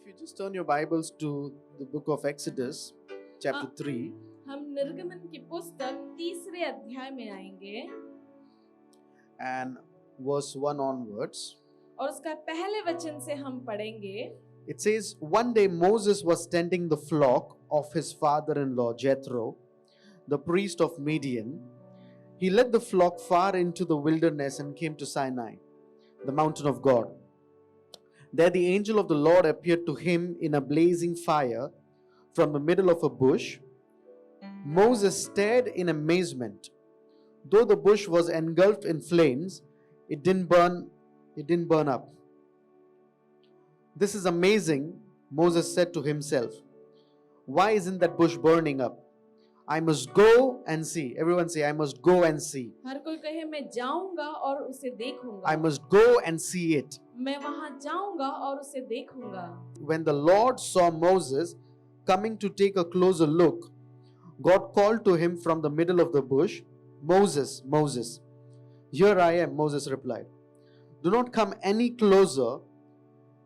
If you just turn your Bibles to the book of Exodus, chapter 3, हम निर्गमन की पुस्तक तीसरे अध्याय में आएंगे and verse 1 onwards, और उसका पहले वचन से हम पढ़ेंगे. it says, One day Moses was tending the flock of his father in law Jethro, the priest of Midian. He led the flock far into the wilderness and came to Sinai, the mountain of God. There the angel of the Lord appeared to him in a blazing fire from the middle of a bush. Moses stared in amazement. Though the bush was engulfed in flames, it didn't burn up. This is amazing, Moses said to himself. Why isn't that bush burning up? I must go and see. Everyone say, I must go and see. हर कोई कहे मैं जाऊंगा और उसे देखूंगा. I must go and see it. मैं वहां जाऊंगा और उसे देखूंगा. When the Lord saw Moses coming to take a closer look, God called to him from the middle of the bush, Moses, Moses. Here I am, Moses replied. Do not come any closer,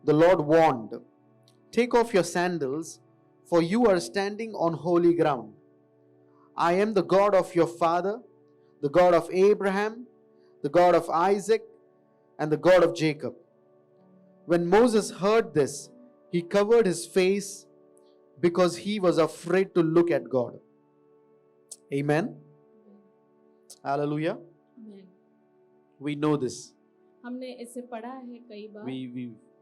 the Lord warned. Take off your sandals, for you are standing on holy ground. I am the God of your father, the God of Abraham, the God of Isaac, and the God of Jacob. When Moses heard this, he covered his face because he was afraid to look at God. Amen. Hallelujah. Amen. We know this. हमने इसे पढ़ा है कई बार.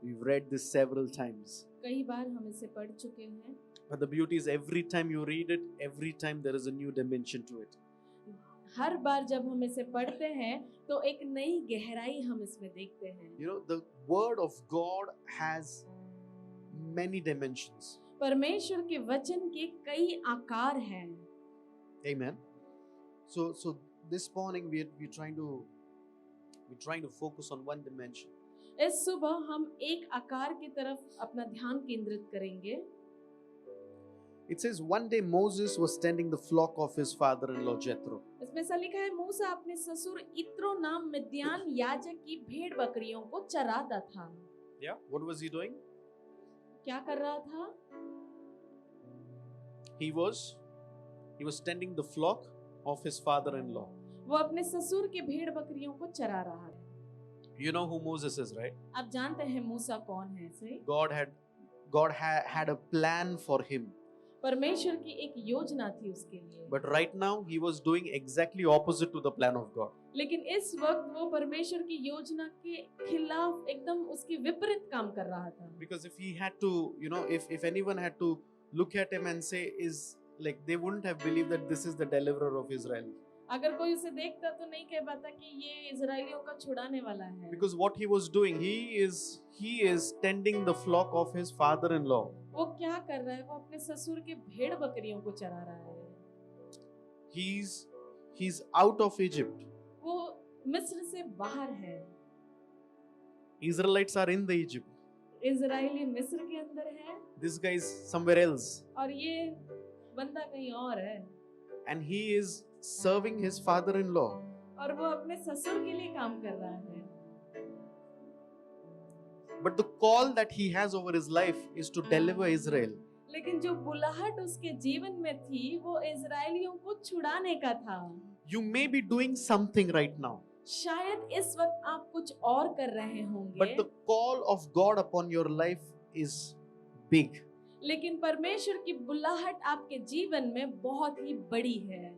We've read this several times. कई बार हम इसे पढ़ चुके हैं. But the beauty is every time you read it, every time there is a new dimension to it. हर बार जब हम इसे पढ़ते हैं तो एक नई गहराई हम इसमें देखते हैं. You know, the word of God has many dimensions. परमेश्वर के वचन के कई आकार हैं. Amen. So this morning we're trying to focus on one dimension. इस सुबह हम एक आकार की तरफ अपना ध्यान केंद्रित करेंगे. It says one day Moses was tending the flock of his father-in-law Jethro. इसमें ऐसा लिखा है मूसा अपने ससुर इत्रो नाम मिद्यान याजक की भेड़ बकरियों को चराता था. Yeah. What was he doing? क्या कर रहा था? He was tending the flock of his father-in-law. वो अपने ससुर के भेड़ बकरियों को चरा रहा है. You know who Moses is, right? आप जानते हैं मूसा कौन है? सही. God had a plan for him. परमेश्वर की एक योजना थी उसके लिए. But right now he was doing exactly opposite to the plan of God. लेकिन इस वक्त वो परमेश्वर की योजना के खिलाफ एकदम उसके विपरीत काम कर रहा था. Because if he had to, if anyone had to look at him and say, they wouldn't have believed that this is the deliverer of Israel. अगर कोई उसे देखता तो नहीं कह पाता कि ये इजराइलियों का छुड़ाने वाला है. Because what he was doing, he is tending the flock of his father-in-law. वो क्या कर रहा है? वो अपने ससुर के भेड़ बकरियों को चरा रहा है. He's out of Egypt. वो मिस्र से बाहर है. Israelites are in the Egypt. Israeli मिस्र के अंदर है. This guy is somewhere else. और ये बंदा कहीं और है. And he is serving his father-in-law. और वो अपने ससुर के लिए काम कर रहा है. But the call that he has over his life is to deliver Israel. लेकिन जो बुलाहट उसके जीवन में थी वो इजराइलियों को छुड़ाने का था. You may be doing something right now. शायद इस वक्त आप कुछ और कर रहे होंगे. But the call of God upon your life is big. लेकिन परमेश्वर की बुलाहट आपके जीवन में बहुत ही बड़ी है.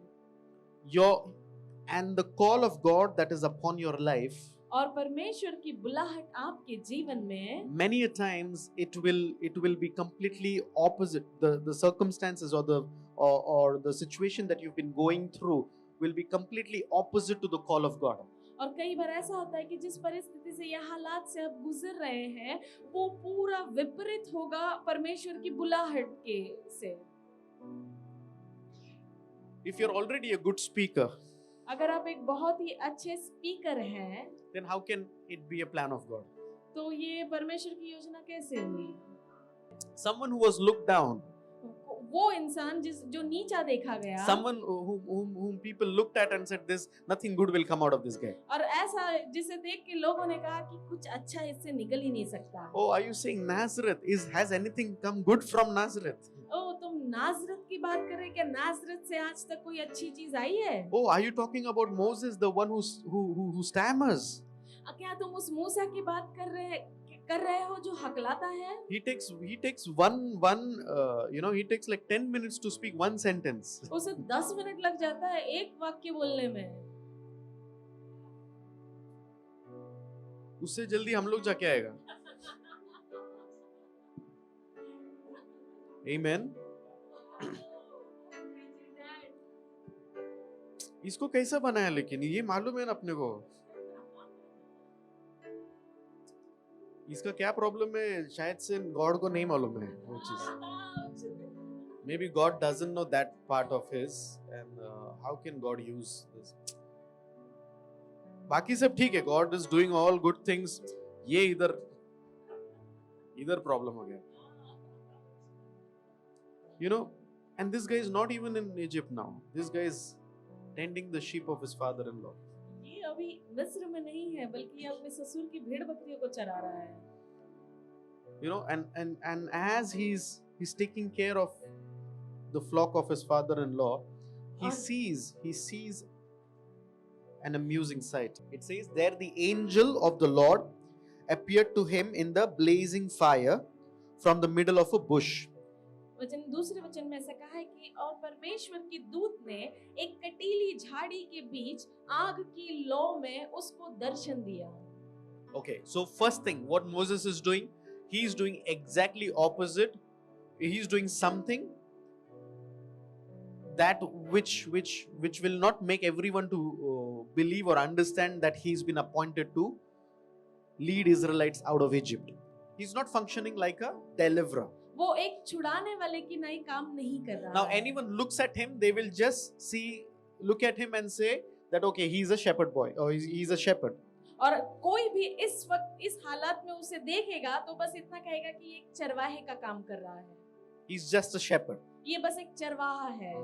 And the call of God that is upon your life, और परमेश्वर की बुलाहट आपके जीवन में many a times it will be completely opposite. The circumstances or the situation that you've been going through will be completely opposite to the call of God. और कई बार ऐसा होता है कि जिस परिस्थिति से या हालात से आप गुजर रहे हैं वो पूरा विपरीत होगा परमेश्वर की बुलाहट के से. If you're already a good speaker, अगर आप एक बहुत ही अच्छे स्पीकर हैं then how can it be a plan of God? तो ये परमेश्वर की योजना कैसे हुई? Someone who was looked down, वो इंसान जो नीचा देखा गया, someone whom people looked at and said, "This nothing good will come out of this guy." और ऐसा जिसे देख के लोगों ने कहा कि कुछ अच्छा इससे निकल ही नहीं सकता। Oh, are you saying Nazareth? Has anything come good from Nazareth? ओ तुम नाजरत की बात कर रहे हैं क्या? नाजरत से आज तक कोई अच्छी चीज आई है? Oh, are you talking about Moses, the one who stammers? क्या तुम उस मूसा की बात कर रहे हो जो हकलाता है? He takes he takes like 10 minutes to speak one sentence. उसे 10 मिनट लग जाता है एक वाक्य बोलने में। उससे जल्दी हम लोग जाके आएगा। Amen. इसको कैसा बनाया लेकिन ये मालूम है ना अपने को। इसका क्या प्रॉब्लम है शायद से गॉड को नहीं मालूम है वो चीज। Maybe God doesn't know that part of his and how can God use this? बाकी सब ठीक है, God is doing all good things. ये इधर प्रॉब्लम हो गया। You know, and this guy is not even in Egypt now. This guy is tending the sheep of his father-in-law. ये अभी मिस्र में नहीं है बल्कि अपने ससुर की भेड़ बकरियों को चरा रहा है। You know, and as he's taking care of the flock of his father-in-law, he sees an amusing sight. It says there the angel of the Lord appeared to him in the blazing fire from the middle of a bush. दूसरे वचन में ऐसा कहा है कि और परमेश्वर की दूत ने एक कटीली झाड़ी के बीच आग की लौ में उसको दर्शन दिया। Okay, so first thing what Moses is doing, he is doing exactly opposite. He is doing something that which will not make everyone to believe or understand that he's been appointed to lead Israelites out of Egypt. He's not functioning like a deliverer. वो एक छुड़ाने वाले की नई काम नहीं कर रहा Now है। anyone looks at him, they will just look at him and say that okay, he's a shepherd boy or he's a shepherd. और कोई भी इस वक्त इस हालात में उसे देखेगा तो बस इतना कहेगा कि ये एक चरवाहे का काम कर रहा है। He's just a shepherd. ये बस एक चरवाहा है।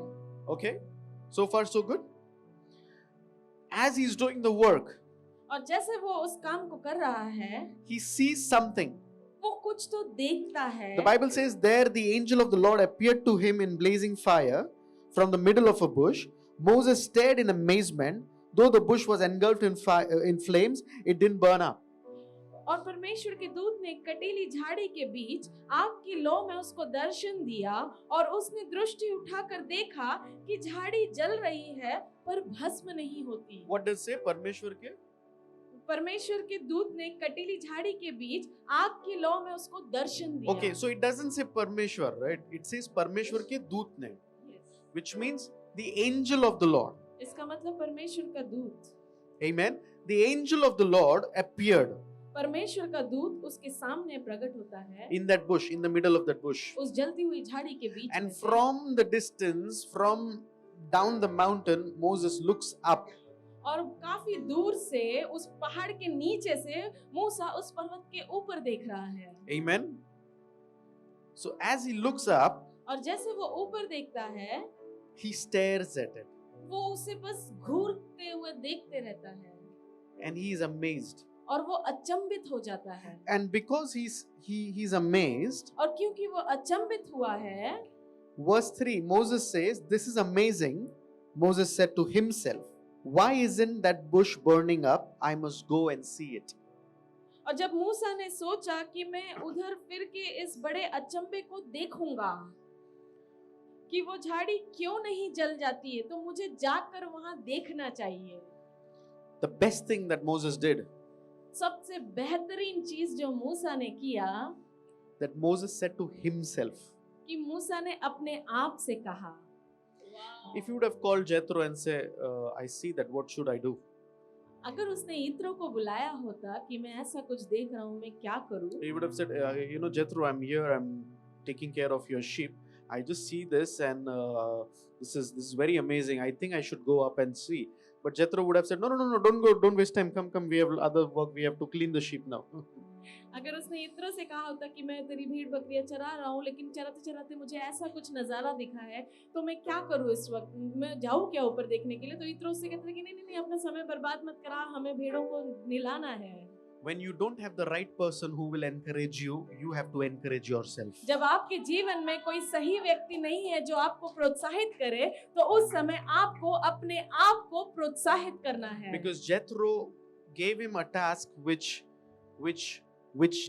Okay, so far so good. As he's doing the work, और जैसे वो उस काम को कर रहा है, he sees something. वो कुछ तो देखता है। The Bible says there the angel of the Lord appeared to him in blazing fire from the middle of a bush. Moses stared in amazement. Though the bush was engulfed in flames, it didn't burn up. और परमेश्वर के दूत ने कटीली झाड़ी के बीच आग की लौ में उसको दर्शन दिया और उसने दृष्टि उठाकर देखा कि झाड़ी जल रही है पर भस्म नहीं होती। What does it say? परमेश्वर के दूत ने कटीली झाड़ी के बीच आग की लौ में उसको दर्शन दिया। Okay, so it doesn't say Parmeshwar, right? It says Parmeshwar के दूत ने, Yes. which means the angel of the Lord. इसका मतलब परमेश्वर का दूत। Amen. The angel of the Lord appeared परमेश्वर का दूत उसके सामने प्रकट होता है in that bush, in the middle of that bush. उस जलती हुई झाड़ी के बीच में And से। from the distance, from down the mountain, Moses looks up. और काफी दूर से उस पहाड़ के नीचे से मूसा उस पर्वत के ऊपर देख रहा है। Amen. So as he looks up, और जैसे वो ऊपर देखता है, he stares at it वो उसे बस घूरते हुए देखते रहता है and he is amazed. और वो अचंभित हो जाता है। And because he's amazed, और क्योंकि वो अचंभित हुआ है, verse 3, Moses says, "This is amazing." Moses said to himself, "Why isn't that bush burning up? I must go and see it." और जब मूसा ने सोचा कि मैं उधर फिर के इस बड़े अचंभे को देखूंगा कि वो झाड़ी क्यों नहीं जल जाती है, तो मुझे जाकर वहां देखना चाहिए। The best thing that Moses did, सबसे बेहतरीन चीज जो मूसा ने किया, that Moses said to himself. कि मूसा ने अपने आप से कहा। If you would have called Jethro and say, "I see that. What should I do?" अगर उसने यित्रो को बुलाया होता कि मैं ऐसा कुछ देख रहा हूँ, मैं क्या करूँ? He would have said, Jethro, I'm here. I'm taking care of your sheep. I just see this, and this is very amazing. I think I should go up and see. But Jethro would have said, no, don't go. Don't waste time. Come. We have other work. We have to clean the sheep now. अगर उसने इत्रो से कहा होता कि मैं तेरी भीड़ बकरियां चरा रहा हूँ, लेकिन चराते चराते मुझे ऐसा कुछ नजारा दिखा है, तो मैं क्या करूँ इस वक्त, मैं जाऊँ क्या ऊपर देखने के लिए? तो इत्रो उससे कहते थे कि नहीं नहीं नहीं, अपना समय बर्बाद मत करा, हमें भेड़ों को निलाना है। When you don't have the right person who will encourage you, you have to encourage yourself. जब आपके जीवन में कोई सही व्यक्ति नहीं है जो आपको प्रोत्साहित करे, तो उस समय आपको अपने आप को प्रोत्साहित करना है। Because Jethro gave him a task which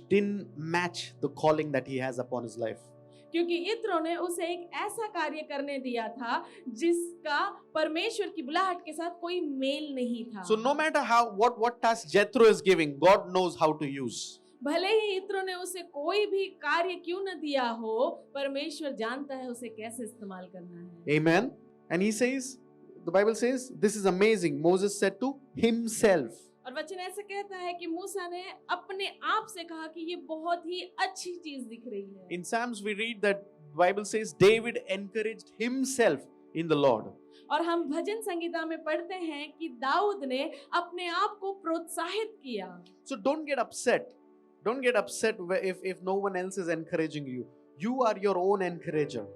didn't match the calling that he has upon his life. क्योंकि इत्रो ने उसे एक ऐसा कार्य करने दिया था जिसका परमेश्वर की बुलाहट के साथ कोई मेल नहीं था। So no matter what task Jethro is giving, God knows how to use. भले ही इत्रो ने उसे कोई भी कार्य क्यों न दिया हो, परमेश्वर जानता है उसे कैसे इस्तेमाल करना है। Amen. And he says, the Bible says, this is amazing. Moses said to himself. और वचन ऐसे कहता है कि मूसा ने अपने आप से कहा कि ये बहुत ही अच्छी चीज दिख रही है। In Psalms we read that Bible says David encouraged himself in the Lord. और हम भजन संगीता में पढ़ते हैं कि दाऊद ने अपने आप को प्रोत्साहित किया। So don't get upset. Don't get upset if no one else is encouraging you. You are your own encourager.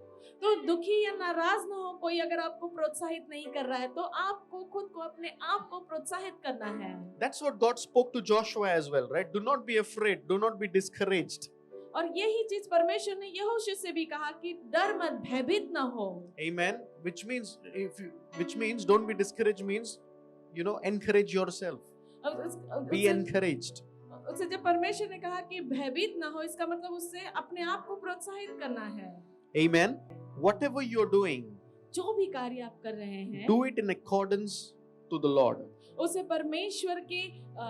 तो दुखी या नाराज ना हो कोई अगर आपको प्रोत्साहित नहीं कर रहा है, तो आपको खुद को अपने आप को प्रोत्साहित करना है। That's what God spoke to Joshua as well, right? Do not be afraid. Do not be discouraged. और यही चीज परमेश्वर ने यहोशू से भी कहा कि डर मत, भयभीत ना हो। Amen. Which means don't be discouraged means, encourage yourself. Be encouraged. उससे जब परमेश्वर ने कहा कि भयभीत ना हो, इसका मतलब उससे अपने आप को प्रोत्साहित करना है। Amen. Whatever you're doing, जो भी कार्य आप कर रहे हैं, do it in accordance to the Lord. उसे परमेश्वर के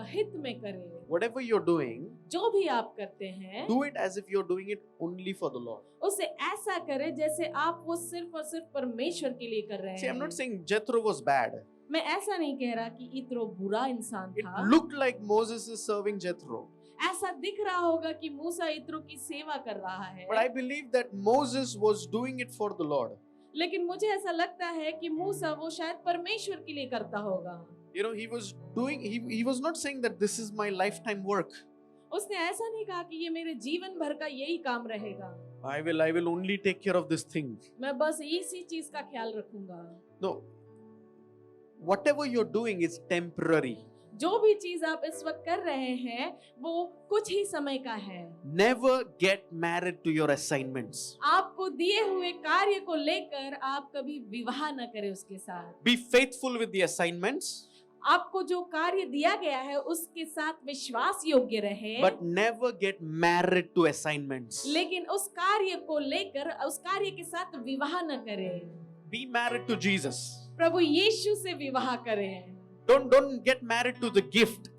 हित में करें। Whatever you're doing, जो भी आप करते हैं, do it as if you're doing it only for the Lord. उसे ऐसा करें जैसे आप वो सिर्फ और सिर्फ परमेश्वर के लिए कर रहे See, I'm हैं। not saying Jethro was bad. मैं ऐसा नहीं कह रहा कि इत्रो बुरा इंसान It था। looked like Moses is serving Jethro. ऐसा दिख रहा होगा कि मूसा इत्रो की सेवा कर रहा है, But I believe that Moses was doing it for the Lord. लेकिन मुझे ऐसा लगता है कि मूसा वो शायद परमेश्वर के लिए करता होगा। He was not saying that this is my lifetime work. उसने ऐसा नहीं कहा कि ये मेरे जीवन भर का यही काम रहेगा, I will only take care of this thing. मैं बस इसी चीज का ख्याल रखूंगा। No. Whatever you're doing is temporary. जो भी चीज आप इस वक्त कर रहे हैं वो कुछ ही समय का है। Never get married to your assignments. आपको दिए हुए कार्य को लेकर आप कभी विवाह न करें उसके साथ। Be faithful with the assignments, आपको जो कार्य दिया गया है उसके साथ विश्वास योग्य रहे, but never get married to assignments. लेकिन उस कार्य को लेकर उस कार्य के साथ विवाह न करें। Be married to Jesus. प्रभु यीशु से विवाह करें। Don't get married to the gift.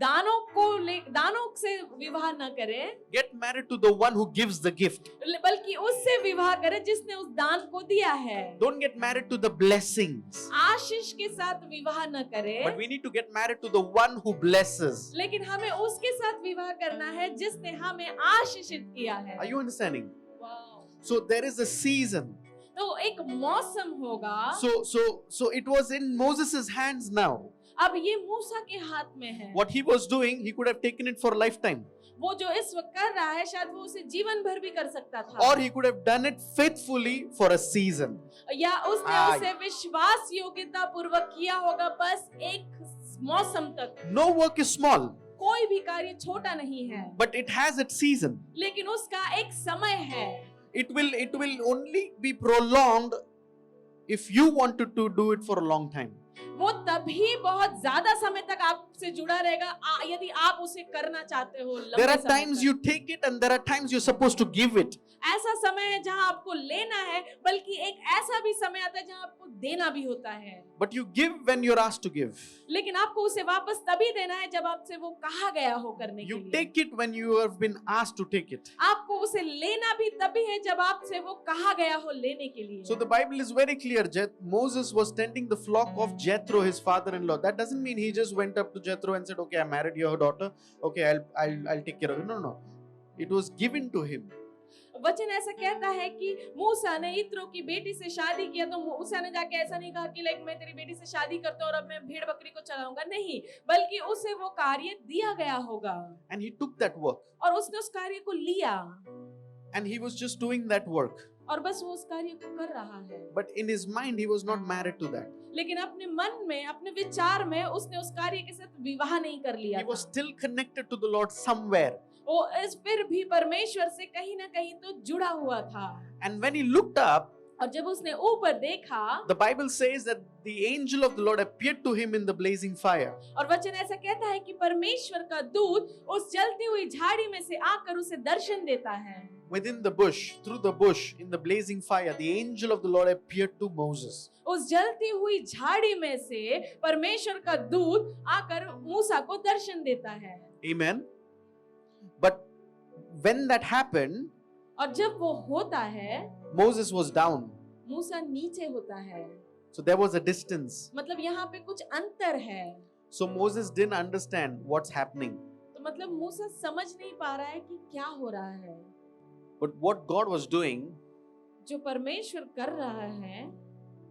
दानों से विवाह न करें, Get married to the one who gives the gift. बल्कि उससे विवाह करें जिसने उस दान को दिया है। Don't get married to the blessings. आशीष के साथ विवाह न करें, But we need to get married to the one who blesses. लेकिन हमें उसके साथ विवाह करना है जिसने हमें आशीषित किया है। Are you understanding? Wow. So there is a season. तो एक मौसम होगा। So it was in Moses' hands now. अब ये मूसा के हाथ में है। What he was doing, he could have taken it for a lifetime. वो जो इस वक्त कर रहा है शायद वो उसे जीवन भर भी कर सकता था, Or he could have done it faithfully for a season. या उसने उसे विश्वास योग्यता पूर्वक किया होगा बस एक मौसम तक। No work is small, कोई भी कार्य छोटा नहीं है, but it has its season. लेकिन उसका एक समय है। It will only be prolonged if you wanted to do it for a long time. वो तभी बहुत ज्यादा समय तक आपसे जुड़ा रहेगा यदि आप उसे करना चाहते हो। There are लंबे समय times तक। you take it and there are times you're supposed to give it. ऐसा समय है जहां आपको लेना है, बल्कि एक ऐसा भी समय आता है जहां आपको देना भी होता है। But you give when you're asked to give. लेकिन आपको उसे वापस तभी देना है जब आपसे वो कहा गया हो करने के You लिए। take it when you have been asked to take it. आपको उसे लेना भी तभी है जब आपसे वो कहा गया हो लेने के लिए। So the Bible is very clear. Moses was tending the flock of Jethro, his father-in-law. That doesn't mean he just went up to Jethro and said, "Okay, I married your daughter. Okay, I'll take care of it." No. It was given to him. वचन ऐसा कहता है कि मूसा ने इत्रो की बेटी से शादी किया, तो मूसा ने जाके ऐसा नहीं कहा कि लाइक मैं तेरी बेटी से शादी करता हूँ और अब मैं भेड़ बकरी को चलाऊंगा, नहीं, बल्कि उसे वो कार्य दिया गया होगा and he took that work और उसने उस कार्य को लिया and he was just doing that work. और बस वो उस कार्य को कर रहा है। But in his mind, he was not married to that. लेकिन अपने मन में, अपने विचार में उसने उस कार्य के साथ विवाह नहीं कर लिया He was था। still connected to the Lord somewhere. वो इस फिर भी परमेश्वर से कहीं ना कहीं तो जुड़ा हुआ था। And when he looked up, और जब उसने ऊपर देखा, the Bible says that the angel of the Lord appeared to him in the blazing fire. और वचन ऐसा कहता है कि परमेश्वर का दूत उस जलती हुई झाड़ी में से आकर उसे दर्शन देता है। Within the bush, through the bush, in the blazing fire, the angel of the Lord appeared to Moses. उस जलती हुई झाड़ी में से परमेश्वर का दूत आकर मूसा को दर्शन देता है। Amen. But when that happened, और जब वो होता है, Moses was down. मूसा नीचे होता है। So there was a distance. मतलब यहाँ पे कुछ अंतर है। So Moses didn't understand what's happening. तो मतलब मूसा समझ नहीं पा रहा है कि क्या हो रहा है। But what God was doing, जो परमेश्वर कर रहा है,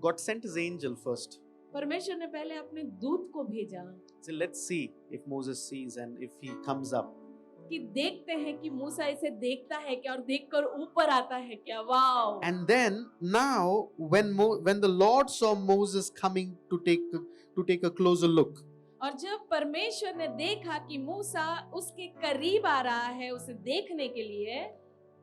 God sent his angel first. परमेश्वर ने पहले अपने दूत को भेजा So let's see if Moses sees and if he comes up. कि देखते हैं कि मूसा इसे देखता है क्या और देखकर ऊपर आता है क्या। Wow. And then now when the Lord saw Moses coming to take a closer look, और जब परमेश्वर ने देखा कि मूसा उसके करीब आ रहा है उसे देखने के लिए,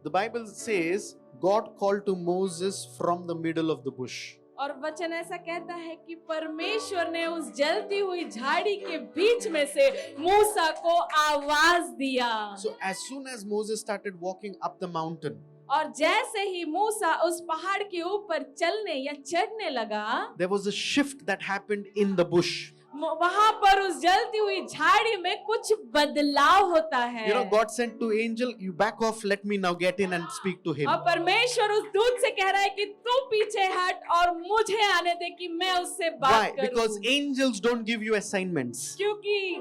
the Bible says God called to Moses from the middle of the bush. और वचन ऐसा कहता है कि परमेश्वर ने उस जलती हुई झाड़ी के बीच में से मूसा को आवाज दिया। So as soon as Moses started walking up the mountain, और जैसे ही मूसा उस पहाड़ के ऊपर चलने या चढ़ने लगा, there was a shift that happened in the bush. वहां पर उस जलती हुई झाड़ी में कुछ बदलाव होता है। You know, God sent to angel, you back off, let me now get in and speak to him. और परमेश्वर उस दूत से कह रहा है कि तू पीछे हट और मुझे आने दे कि मैं उससे Why? बात Because करूं। angels don't give you assignments. क्योंकि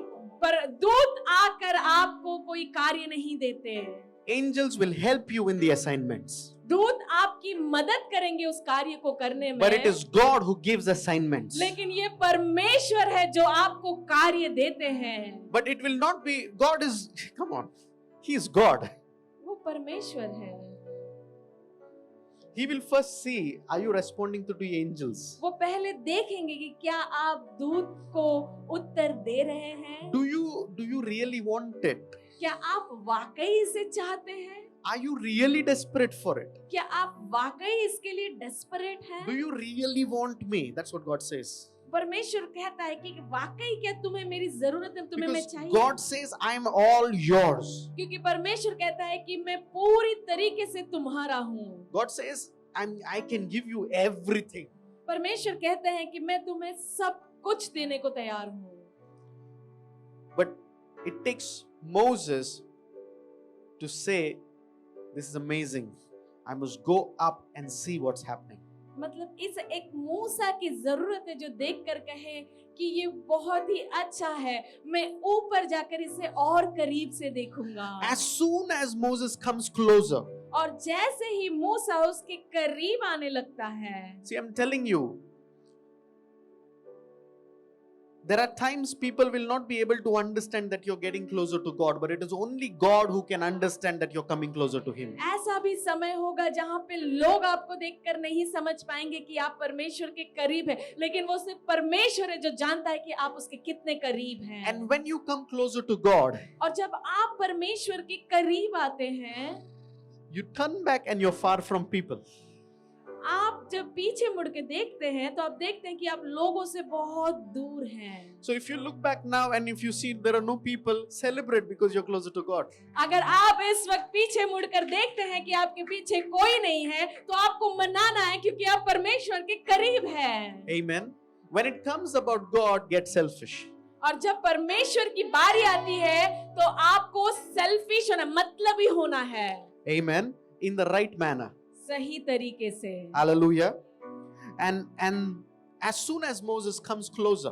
पर दूत आकर आपको कोई कार्य नहीं देते। Angels will help you in the assignments. दूत आपकी मदद करेंगे उस कार्य को करने में। But it is God who gives assignments. लेकिन ये परमेश्वर है जो आपको कार्य देते हैं। But it will not be, God is, come on, He is God. वो परमेश्वर है। He will first see, are you responding to the angels? वो पहले देखेंगे कि क्या आप दूत को उत्तर दे रहे हैं। Do you really want it? क्या आप वाकई इसे चाहते हैं? Are you really desperate for it? क्या आप वाकई इसके लिए डेस्परेट हैं? Do you really want me? That's what God says. परमेश्वर कहता है कि वाकई क्या तुम्हें मेरी जरूरत है, तुम्हें मैं Because चाहिए। God says, I am all yours. क्योंकि परमेश्वर कहता है कि मैं पूरी तरीके से तुम्हारा हूँ। God says, I can give you everything. परमेश्वर कहते हैं कि मैं तुम्हें सब कुछ देने को तैयार हूँ। But it takes Moses to say, this is amazing. I must go up and see what's happening. मतलब इस एक मूसा की जरूरत है जो देखकर कहे कि ये बहुत ही अच्छा है, मैं ऊपर जाकर इसे और करीब से देखूंगा। As soon as Moses comes closer, और जैसे ही मूसा उसके करीब आने लगता है, see, I'm telling you, there are times people will not be able to understand that you're getting closer to God, but it is only God who can understand that you're coming closer to Him. ऐसा भी समय होगा जहाँ पे लोग आपको देखकर नहीं समझ पाएंगे कि आप परमेश्वर के करीब हैं, लेकिन वो सिर्फ परमेश्वर है जो जानता है कि आप उसके कितने करीब हैं। And when you come closer to God, और जब आप परमेश्वर के करीब आते हैं, you turn back and you're far from people. आप जब पीछे मुड़ के देखते हैं तो आप देखते हैं कि आप लोगों से बहुत दूर हैं। So if you look back now and if you see there are no people, celebrate because you're closer to God. अगर आप इस वक्त पीछे मुड़कर देखते हैं कि आपके पीछे कोई नहीं है, तो आपको मनाना है क्योंकि आप परमेश्वर के करीब हैं। Amen. When it comes about God, get selfish. और जब परमेश्वर की बारी आती है तो आपको सेल्फिश होना, मतलबी होना है। Amen. In the right manner. सही तरीके से। Hallelujah. And as soon as Moses comes closer,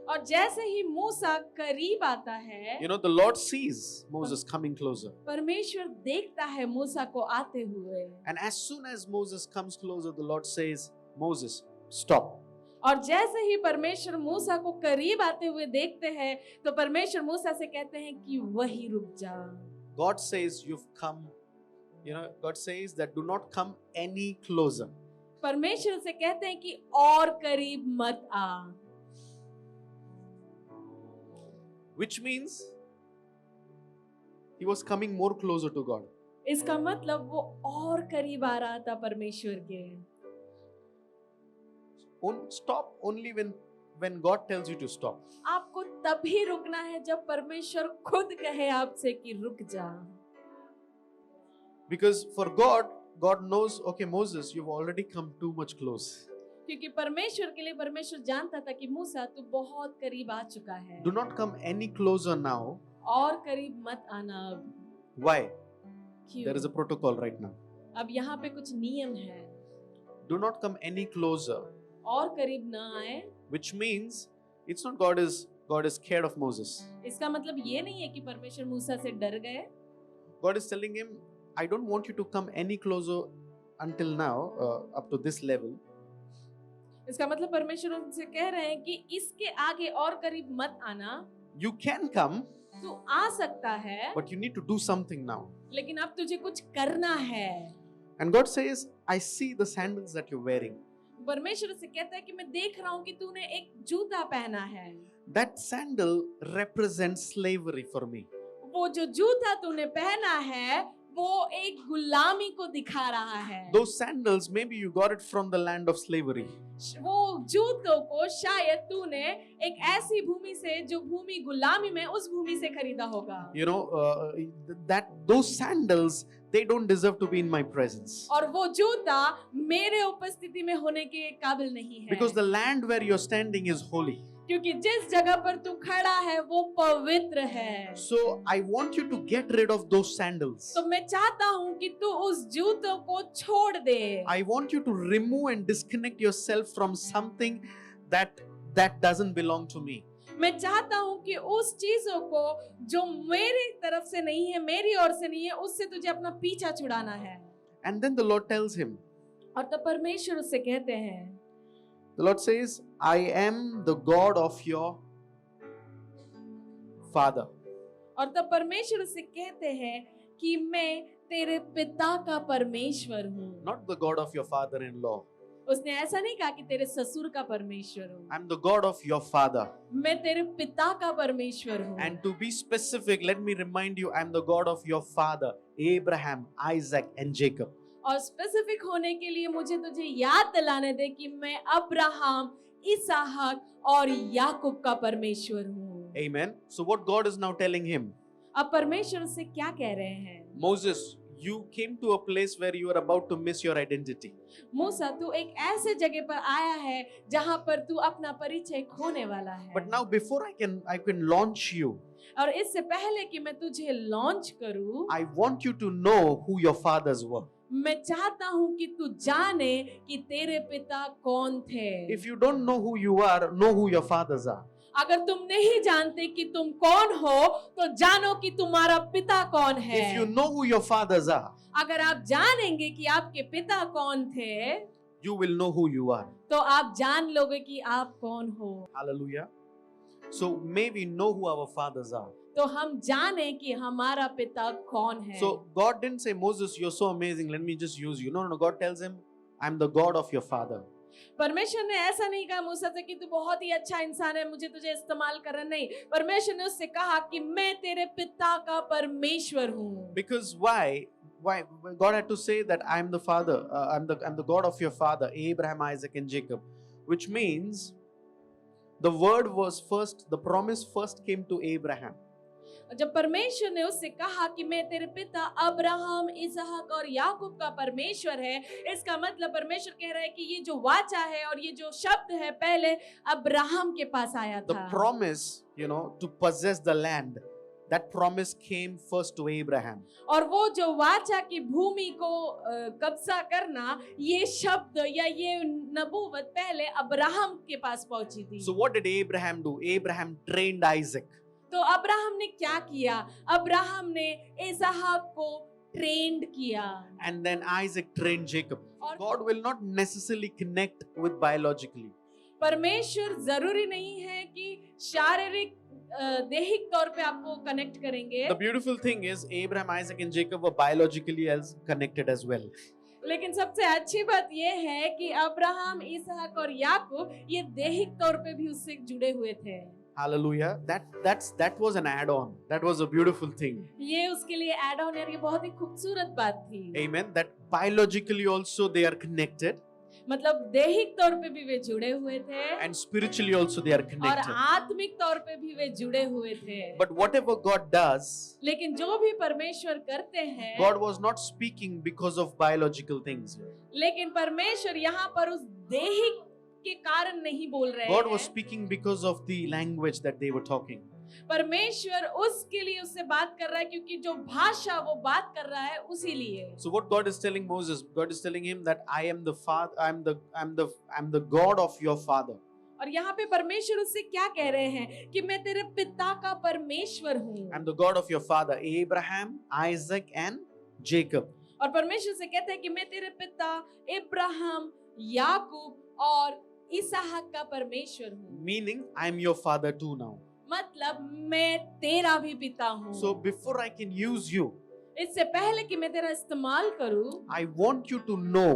और जैसे ही मूसा करीब आता है, You know, the Lord sees Moses coming closer. परमेश्वर देखता है मूसा को आते हुए, And as soon as Moses comes closer, the Lord says, Moses, stop. और जैसे ही परमेश्वर मूसा को करीब आते हुए देखते हैं तो परमेश्वर मूसा से कहते हैं कि वही रुक जा। God says, you've come, God says that do not come any closer. परमेश्वर से कहते हैं कि और करीब मत आ, Which means he was coming more closer to God. इसका मतलब वो और करीब आ रहा था परमेश्वर के। Stop only when God tells you to stop. आपको तभी रुकना है जब परमेश्वर खुद कहे आपसे कि रुक जा। Because for God knows, okay, Moses, you've already come too much close. क्योंकि परमेश्वर के लिए परमेश्वर जानता था कि मूसा तू बहुत करीब आ चुका है, Do not come any closer now. और करीब मत आना अब। Why? क्यों? There is a protocol right now. अब यहाँ पे कुछ नियम है, Do not come any closer. और करीब ना आए। Which means it's not God is scared of Moses. इसका मतलब ये नहीं है कि परमेश्वर मूसा से डर गए। God is telling him, I don't want you to come any closer until now, up to this level. इसका मतलब परमेश्वर उनसे कह रहे हैं कि इसके आगे और करीब मत आना। You can come, तू आ सकता है, but you need to do something now. लेकिन अब तुझे कुछ करना है। And God says, I see the sandals that you're wearing. परमेश्वर से कहता है कि मैं देख रहा हूँ कि तूने एक जूता पहना है। That sandal represents slavery for me. वो जो जूता तूने पहना है वो एक गुलामी को दिखा रहा है। Those sandals, maybe you got it from the land of slavery. वो जूतों को शायद तूने एक ऐसी भूमि से जो भूमि गुलामी में, उस भूमि से खरीदा होगा। You know, those sandals, they don't deserve to be in my presence. और वो जूता मेरे उपस्थिति में होने के काबिल नहीं है। Because the land where you're standing is holy. क्योंकि जिस जगह पर तू खड़ा है वो पवित्र है। So I want you to get rid of those sandals. तो मैं चाहता हूँ कि तू उस जूतों को छोड़ दे। I want you to remove and disconnect yourself from something that doesn't belong to me. मैं चाहता हूँ कि उस चीजों को जो मेरी तरफ से नहीं है, मेरी ओर से नहीं है, उससे तुझे अपना पीछा छुड़ाना है। And then the Lord tells him, और तब परमेश्वर उससे कहते हैं, the Lord says, I am the God of your father. और तब परमेश्वर उससे कहते हैं कि मैं तेरे पिता का परमेश्वर हूँ। Not the God of your father-in-law. उसने ऐसा नहीं कहा कि तेरे ससुर का परमेश्वर हूँ। I'm the God of your father. मैं तेरे पिता का परमेश्वर हूँ। And to be specific, let me remind you, I'm the God of your father, Abraham, Isaac, and Jacob. और स्पेसिफिक होने के लिए मुझे तुझे याद दिलाने दे कि मैं अब्राहम, इसहाक और याकूब का परमेश्वर हूँ। Amen. So what God is now telling him, अब परमेश्वर उससे क्या कह रहे हैं? Moses, you came to a place where you are about to miss your identity. मूसा, तू एक ऐसे जगह पर आया है जहां पर तू अपना परिचय खोने वाला है। But now before I can launch you, और इससे पहले कि मैं तुझे लॉन्च करूं, I want you to know who your fathers were. मैं चाहता हूं कि तू जाने कि तेरे पिता कौन थे। If you don't know who you are, know who your fathers are. अगर तुम नहीं जानते कि तुम कौन हो तो जानो कि तुम्हारा पिता कौन है। If you know who your fathers are, अगर आप जानेंगे कि आपके पिता कौन थे you will know who you are. तो आप जान लोगे कि आप कौन हो। Hallelujah. So may we know who our fathers are. तो हम जाने कि हमारा पिता कौन है। So God didn't say, Moses, you're so amazing, let me just use you. No. God tells him, I'm the God of your father. परमेश्वर ने ऐसा नहीं कहा मूसा से कि तू बहुत ही अच्छा इंसान है, मुझे तुझे इस्तेमाल करना नहीं। परमेश्वर ने उससे कहा कि मैं तेरे पिता का परमेश्वर हूँ। Because why God had to say that I'm the father, I'm the God of your father, Abraham, Isaac, and Jacob, which means the word was first, the promise first came to Abraham. जब परमेश्वर ने उससे कहा कि मैं तेरे पिता Abraham, इसहाक और याकूब का परमेश्वर है, इसका मतलब परमेश्वर कह रहा है कि ये जो वाचा है और ये जो शब्द है पहले अब्राहम के पास आया The था। promise, to possess the land, That promise came first to Abraham. और वो जो वाचा की भूमि को कब्जा करना, ये शब्द या ये नबूवत पहले अब्राहम के पास पहुंची थी। So what did Abraham do? Abraham trained Isaac. तो अब्राहम ने क्या किया? अब्राहम ने इसहाक को ट्रेंड किया। And then Isaac trained Jacob. और God will not necessarily connect with biologically. परमेश्वर जरूरी नहीं है कि शारीरिक दैहिक तौर पे आपको कनेक्ट करेंगे, The beautiful thing is Abraham, Isaac and Jacob were biologically as connected as well. लेकिन सबसे अच्छी बात यह है कि अब्राहम, इसहाक और याकूब ये दैहिक तौर पे भी उससे जुड़े हुए थे। Hallelujah. That was an add-on. That was a beautiful thing. ये उसके लिए ऐड ऑन, ये बहुत ही खूबसूरत बात थी। Amen. That biologically also they are connected मतलब दैहिक तौर पे भी वे जुड़े हुए थे and spiritually also they are और connected. आत्मिक तौर पे भी वे जुड़े हुए थे। But whatever God does, लेकिन जो भी परमेश्वर करते हैं, God was not speaking because of biological things. लेकिन परमेश्वर यहाँ पर उस दैहिक के कारण नहीं बोल रहे God was हैं। speaking because of the language that they were talking. परमेश्वर उसके लिए उससे बात कर रहा है क्योंकि जो भाषा वो बात कर रहा है उसी लिए। So what God is telling Moses, God is telling him that I am the father, I'm the God of your father. और यहाँ पे परमेश्वर उससे क्या कह रहे हैं कि मैं तेरे पिता का परमेश्वर हूँ। I'm the God of your father, Abraham, Isaac and Jacob. और परमेश्वर से कहते हैं कि मैं तेरे पिता इब्राहिम, याकूब और इसहाक का परमेश्वर हूँ। Meaning I'm your father too now. मतलब मैं तेरा भी पिता हूँ। So before I can use you, इससे पहले कि मैं तेरा इस्तेमाल करूँ, I want you to know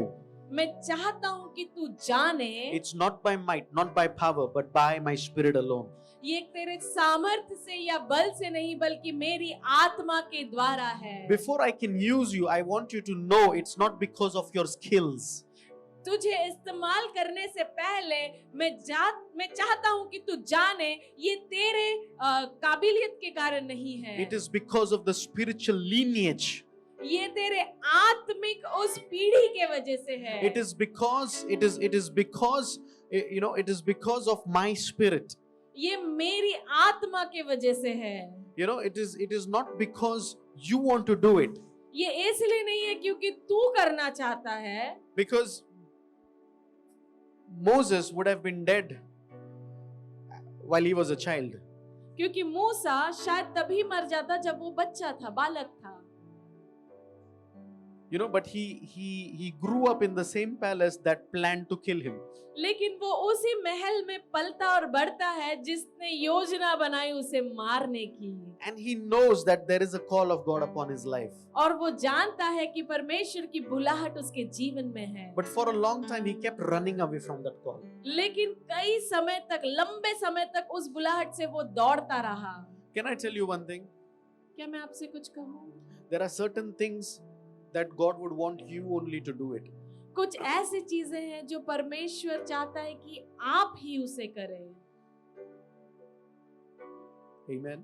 मैं चाहता हूँ कि तू जाने it's not by might, not by power, but by my spirit alone. ये तेरे सामर्थ्य से या बल से नहीं बल्कि मेरी आत्मा के द्वारा है। Before I can use you, I want you to know it's not because of your skills. तुझे इस्तेमाल करने से पहले मैं चाहता हूँ कि तू जाने ये तेरे काबिलियत के कारण नहीं है। It is because of the spiritual lineage. ये तेरे आत्मिक उस पीढ़ी के वजह से है। It is because of my spirit. ये मेरी आत्मा के वजह से है। It is not because you want to do it. ये इसलिए नहीं है क्योंकि तू करना चाहता है। Because Moses would have been dead while he was a child. क्योंकि मूसा शायद तभी मर जाता जब वो बच्चा था, बालक था। But he grew up in the same palace that planned to kill him. लेकिन वो उसी महल में पलता और बढ़ता है जिसने योजना बनाई उसे मारने की। And he knows that there is a call of God upon his life. और वो जानता है कि परमेश्वर की बुलाहट उसके जीवन में है। But for a long time he kept running away from that call. लेकिन कई समय तक, लंबे समय तक उस बुलाहट से वो दौड़ता रहा। Can I tell you one thing? क्या मैं आपसे कुछ कहूँ? There are certain things that God would want you only to do it. कुछ ऐसी चीजें हैं जो परमेश्वर चाहता है कि आप ही उसे करें। Amen.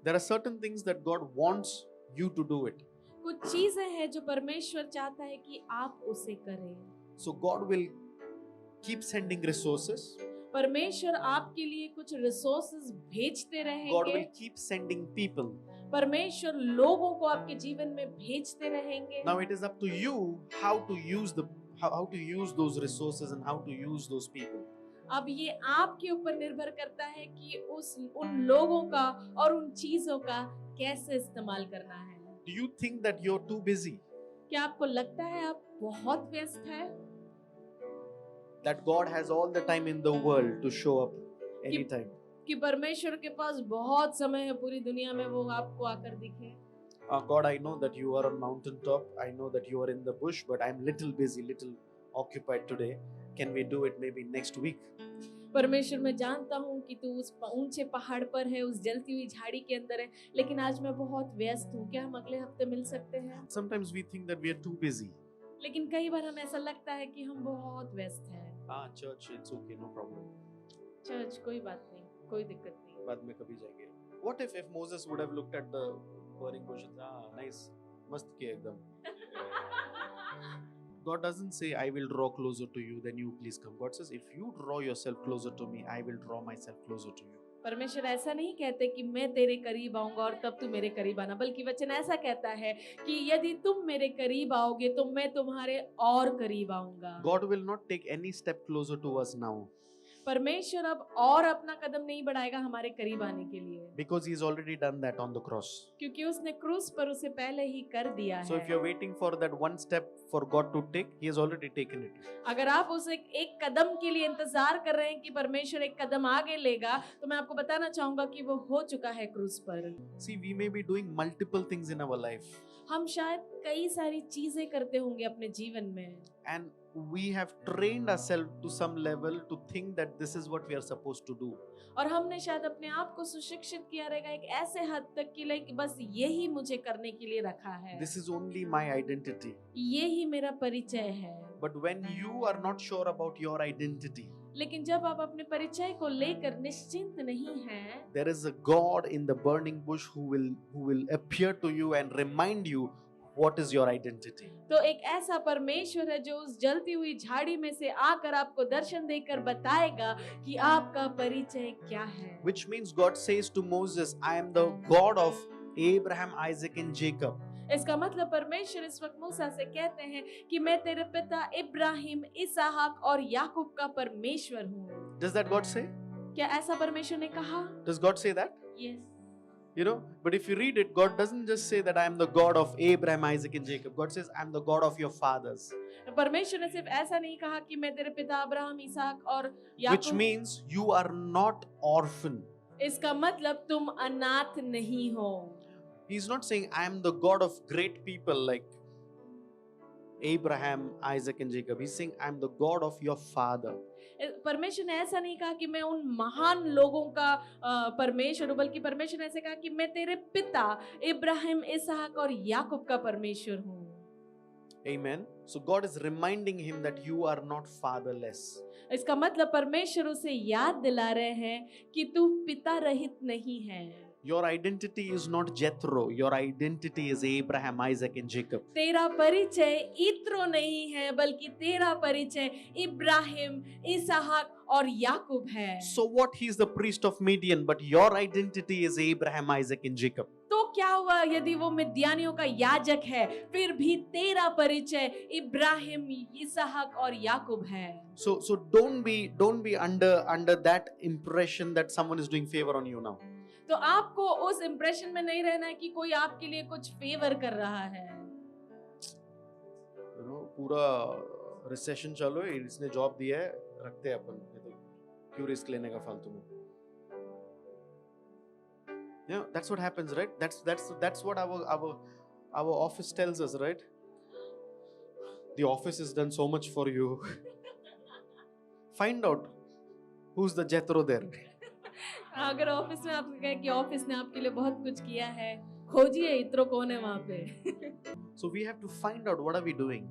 There are certain things that God wants you to do it. कुछ चीजें हैं जो परमेश्वर चाहता है कि आप उसे करें। So God will keep sending resources. परमेश्वर आपके लिए कुछ रिसोर्सेज भेजते God रहेंगे। will keep sending people. परमेश्वर लोगों को आपके जीवन में भेजते रहेंगे। Now it is up to you how to use those resources and how to use those people. अब ये आपके ऊपर निर्भर करता है कि उन लोगों का और उन चीजों का कैसे इस्तेमाल करना है। Do you think that you're too busy? क्या आपको लगता है आप बहुत व्यस्त हैं? That God has all the time in the world to show up anytime? कि परमेश्वर के पास बहुत समय है पूरी दुनिया में वो आपको आकर दिखे। God, I know that you are on mountain top. I know that you are in the bush, but I'm little busy, little occupied today. Can we do it maybe next week? परमेश्वर, मैं जानता हूँ कि तू उस ऊंचे पहाड़ पर है, उस जलती हुई झाड़ी के अंदर है, लेकिन आज मैं बहुत व्यस्त हूँ। क्या हम अगले हफ्ते मिल सकते हैं? Sometimes we think that we are too busy. लेकिन कई बार हमें ऐसा लगता है कि हम बहुत व्यस्त हैं। Church, it's okay, no problem. Church, कोई बात नहीं, कोई दिक्कत नहीं। बाद में कभी जाएंगे. What if Moses would have looked at the burning bushes? Nice, मस्त किया एकदम. God doesn't say, I will draw closer to you, then you please come. God says, if you draw yourself closer to me, I will draw myself closer to you. परमेश्वर ऐसा नहीं कहते कि मैं तेरे करीब आऊंगा और तब तू मेरे करीब आना, बल्कि वचन ऐसा कहता है कि यदि तुम मेरे करीब आओगे तो मैं तुम्हारे और करीब आऊंगा। God will not take any step closer to us now परमेश्वर अब और अपना कदम नहीं बढ़ाएगा हमारे करीब आने के लिए, because He's already done that on the cross. क्योंकि उसने क्रूस पर उसे पहले ही कर दिया So if है। you're waiting for that one step for God to take, He has already taken it. अगर आप उस एक कदम के लिए इंतजार कर रहे हैं कि परमेश्वर एक कदम आगे लेगा, तो मैं आपको बताना चाहूंगा कि वो हो चुका है क्रूस पर। See, we may be doing multiple things in our life, हम शायद कई सारी चीजें करते होंगे अपने जीवन में, and we have trained ourselves to some level to think that this is what we are supposed to do. और हमने शायद अपने आप को सुशिक्षित किया रहेगा एक ऐसे हद तक कि लाइक बस यही मुझे करने के लिए रखा है, This is only my identity. यही मेरा परिचय है। But when you are not sure about your identity, लेकिन जब आप अपने परिचय को लेकर निश्चिंत नहीं हैं, there is a God in the burning bush who will appear to you and remind you what is your identity. तो एक ऐसा परमेश्वर है जो उस जलती हुई झाड़ी में से आकर आपको दर्शन देकर बताएगा कि आपका परिचय क्या है। Which means God says to Moses, I am the God of Abraham, Isaac and Jacob. इसका मतलब परमेश्वर इस वक्त मूसा से कहते हैं कि मैं तेरे पिता इब्राहिम, इसहाक और याकूब का परमेश्वर हूँ। Does that God say? क्या ऐसा परमेश्वर ने कहा? Does God say that? Yes. You know, but if you read it, God doesn't just say that I am the God of Abraham, Isaac and Jacob. God says, I am the God of your fathers. परमेश्वर ने सिर्फ ऐसा नहीं कहा कि मैं तेरे पिता अब्राहम, इसहाक और Which Yakub. means you are not orphan. इसका मतलब तुम अनाथ नहीं हो। He's not saying I am the God of great people like Abraham, Isaac and Jacob. He's saying I am the God of your father. परमेश्वर ने ऐसा नहीं कहा कि मैं उन महान लोगों का परमेश्वर हूं, बल्कि परमेश्वर ने ऐसे कहा कि मैं तेरे पिता इब्राहिम, इसहाक और याकूब का परमेश्वर हूँ। Amen. So God is reminding him that you are not fatherless. इसका मतलब परमेश्वर उसे याद दिला रहे हैं कि तू पिता रहित नहीं है। Your identity is not Jethro. Your identity is Abraham, Isaac and Jacob. तेरा परिचय इत्रो नहीं है, बल्कि तेरा परिचय इब्राहिम, इसहाक और याकूब है। So what? He is the priest of Midian, but your identity is Abraham, Isaac and Jacob. तो क्या हुआ यदि वो मिद्यानियों का याजक है, फिर भी तेरा परिचय इब्राहिम, इसहाक और याकूब है। So don't be under that impression that someone is doing favor on you now. तो आपको उस इंप्रेशन में नहीं रहना है कि कोई आपके लिए कुछ फेवर कर रहा है। You know, पूरा रिसेशन चालू है, इसने जॉब दिया है, रखते हैं अपन, ये तो क्यों रिस्क लेने का फालतू में। Yeah, that's what happens, right? That's what our office tells us, right? The office has done so much for you. Find out who's the Jethro there. अगर ऑफिस में आपको कहे कि ऑफिस ने आपके लिए बहुत कुछ किया है, खोजिए इत्रो कौन है वहाँ पे। So we have to find out what are we doing.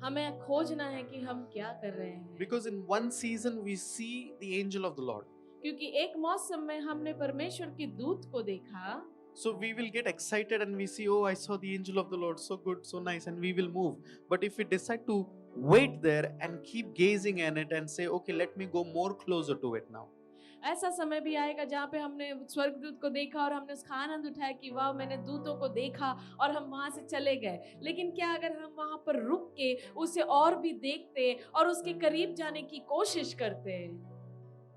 हमें खोजना है कि हम क्या कर रहे हैं। Because in one season we see the angel of the Lord. क्योंकि एक मौसम में हमने परमेश्वर के दूत को देखा, So we will get excited and we see, oh, I saw the angel of the Lord, so good, so nice, and we will move. But if we decide to wait there and keep gazing at it and say, okay, let me go more closer to it now. ऐसा समय भी आएगा जहाँ पे हमने स्वर्गदूत को देखा और हमने उसका आनंद उठाया कि वाह मैंने दूतों को देखा और हम वहां से चले गए। लेकिन क्या अगर हम वहां पर रुक के उसे और भी देखते और उसके करीब जाने की कोशिश करते?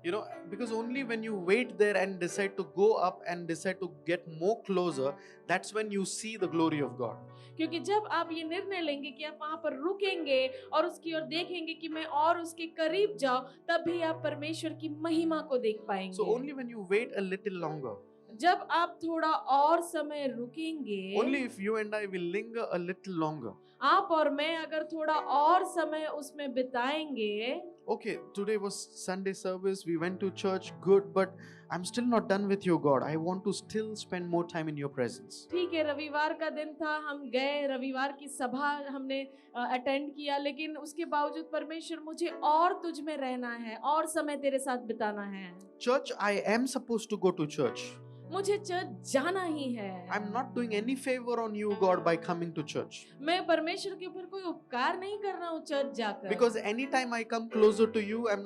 You know, because only when you wait there and decide to go up and decide to get more closer, that's when you see the glory of God. क्योंकि जब आप ये निर्णय लेंगे कि आप वहां पर रुकेंगे और उसकी ओर देखेंगे कि मैं और उसके करीब जाऊं, तब भी आप परमेश्वर की महिमा को देख पाएंगे। So only when you wait a little longer, जब आप थोड़ा और समय रुकेंगे, only if you and I will linger a little longer. आप और मैं अगर थोड़ा और समय उसमें बिताएंगे, Okay, today was Sunday service, we went to church, good, but I'm still not done with you, God. I want to still spend more time in your presence. ठीक है, रविवार का दिन था, हम गए, रविवार की सभा हमने अटेंड किया, लेकिन उसके बावजूद परमेश्वर मुझे और तुझ में रहना है और समय तेरे साथ बिताना है। Church, I am supposed to go to church. मुझे चर्च जाना ही है। I'm not doing any favor on you, God, by coming to church. मैं परमेश्वर के ऊपर कोई उपकार नहीं कर रहा हूँ चर्च जाकर। Because anytime I come closer to you, I'm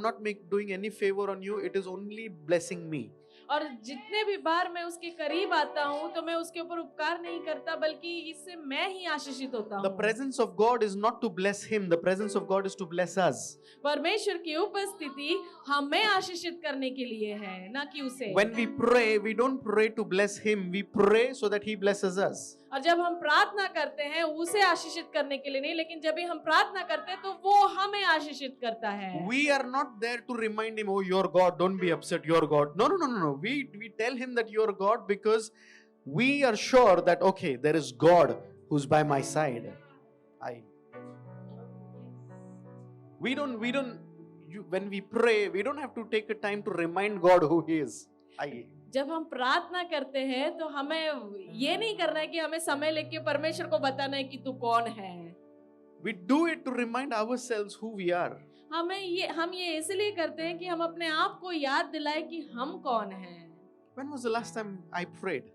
not doing any favor on you. It is only blessing me. और जितने भी बार मैं उसके करीब आता हूँ तो मैं उसके ऊपर उपकार नहीं करता, बल्कि इससे मैं ही आशीषित होता The हूँ। presence of God is not to bless him. The presence of God is to bless us. परमेश्वर की उपस्थिति हमें आशीषित करने के लिए है, ना कि उसे। When we pray, we don't pray to bless him. We pray so that he blesses us. और जब हम प्रार्थना करते हैं उसे आशीषित करने के लिए नहीं, लेकिन जब भी हम प्रार्थना करते हैं तो वो हमें आशीषित करता है। We are not there to remind him, oh, you're God, don't be upset, you're God. No. We tell him that you're God because we are sure that, okay, there is God who's by my side. When we pray, we don't have to take a time to remind God who he is. जब हम प्रार्थना करते हैं तो हमें ये नहीं करना है कि हमें समय लेके परमेश्वर को बताना है कि तू कौन है। We do it to remind ourselves who we are. हम ये इसलिए करते हैं कि हम अपने आप को याद दिलाए कि हम कौन हैं। When was the last time I prayed?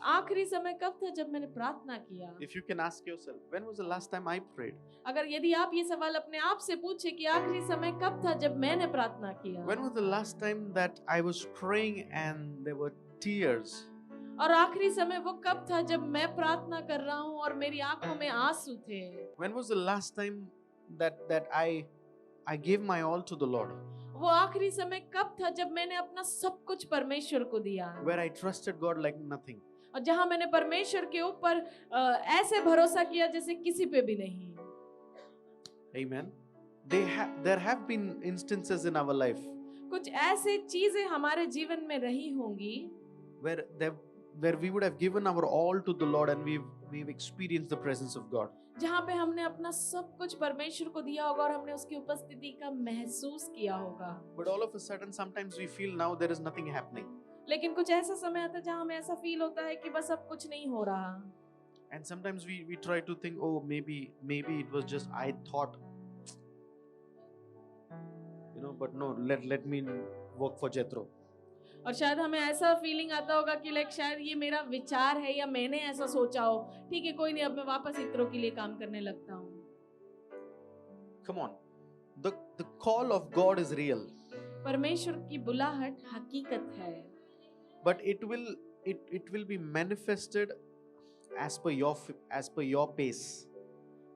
आखिरी समय कब था जब मैंने प्रार्थना किया? If you can ask yourself, when was the last time I prayed? अगर यदि आप ये सवाल अपने आप से पूछे कि आखिरी समय कब था जब मैंने प्रार्थना किया? When was the last time that I was praying and there were tears? और आखिरी समय वो कब था जब मैं प्रार्थना कर रहा हूँ और मेरी आंखों में आंसू थे? When was the last time that I gave my all to the Lord? वो आखिरी समय कब था जब मैंने अपना सब कुछ परमेश्वर को दिया? Where I trusted God like nothing. और जहां मैंने परमेश्वर के ऊपर ऐसे भरोसा किया जैसे किसी पे भी नहीं। Amen. There have been instances in our life कुछ ऐसे चीजें हमारे जीवन में रही होंगी where we would have given our all to the Lord and we've experienced the presence of God. जहाँ पे हमने अपना सब कुछ परमेश्वर को दिया होगा और हमने उसकी उपस्थिति का महसूस किया होगा। But all of a sudden, sometimes we feel now there is nothing happening. लेकिन कुछ ऐसा समय आता है जहाँ हमें ऐसा फील होता है कि बस अब कुछ नहीं हो रहा। And sometimes we try to think, oh, maybe it was just I thought, but no, let me work for Jethro. और शायद हमें ऐसा फीलिंग आता होगा कि लाइक शायद ये मेरा विचार है या मैंने ऐसा सोचा हो, ठीक है कोई नहीं, अब मैं वापस इत्रो के लिए काम करने लगता हूँ। Come on, the call of God is real. परमेश्वर की बुलाहट हकीकत है। But it will be manifested as per your pace.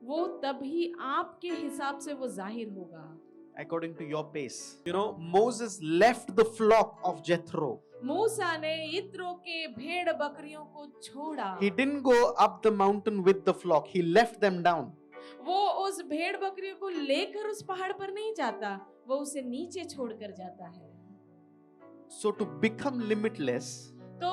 वो तभी आपके हिसाब से वो जाहिर होगा। According to your pace. Moses left the flock of Jethro. मूसा ने यित्रो के भेड़ बकरियों को छोड़ा। He didn't go up the mountain with the flock. He left them down. वो उस भेड़ बकरियों को लेकर उस पहाड़ पर नहीं जाता, वो उसे नीचे छोड़कर जाता है। So to become limitless, तो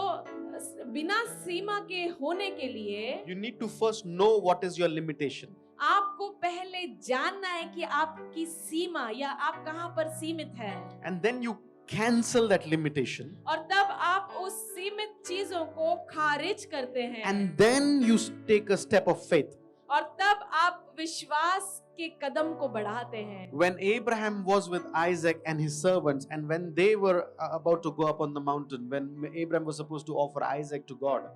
बिना सीमा के होने के लिए you need to first know what is your limitation. आपको पहले जानना है कि आपकी सीमा या आप कहां पर सीमित है। And then you cancel that limitation. और तब आप उस सीमित चीजों को खारिज करते हैं। And then you take a step of faith. और तब आप विश्वास के कदम को बढ़ाते हैं। When Abraham was with Isaac and his servants, and when they were about to go up on the mountain, when Abraham was supposed to offer Isaac to God,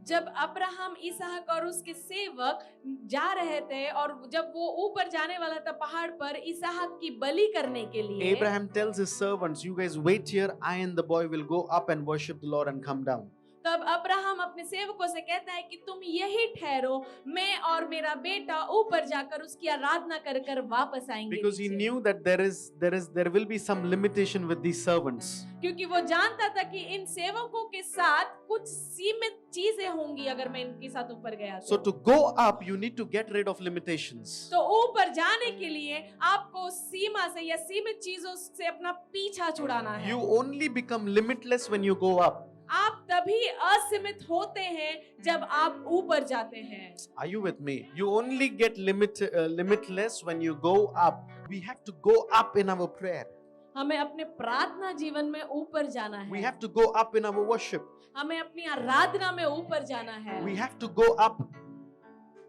जब Abraham इसहाक और उसके सेवक जा रहे थे और जब वो ऊपर जाने वाला था पहाड़ पर इसहाक की बलि करने के लिए, Abraham tells his servants, you guys wait here, I and the boy will go up and worship the Lord and come down. तब अब्राहम अपने सेवकों से कहता है कि तुम यही ठहरो, मैं और मेरा बेटा ऊपर जाकर उसकी आराधना कर कर वापस आएंगे। Because he knew that there will be some limitation with these servants. क्योंकि वो जानता था कि इन सेवकों के साथ कुछ सीमित चीजें होंगी अगर मैं इनके साथ ऊपर गया तो। So to go up, you need to get rid of limitations. तो ऊपर जाने के लिए आपको सीमा से या सीमित चीजों से अपना पीछा छुड़ाना है। You only become limitless when you go up. आप तभी असीमित होते हैं जब आप ऊपर जाते हैं। Are you with me? You only get limitless when you go up. We have to go up in our prayer. हमें अपने प्रार्थना जीवन में ऊपर जाना है। We have to go up in our worship. हमें अपनी आराधना में ऊपर जाना है। We have to go up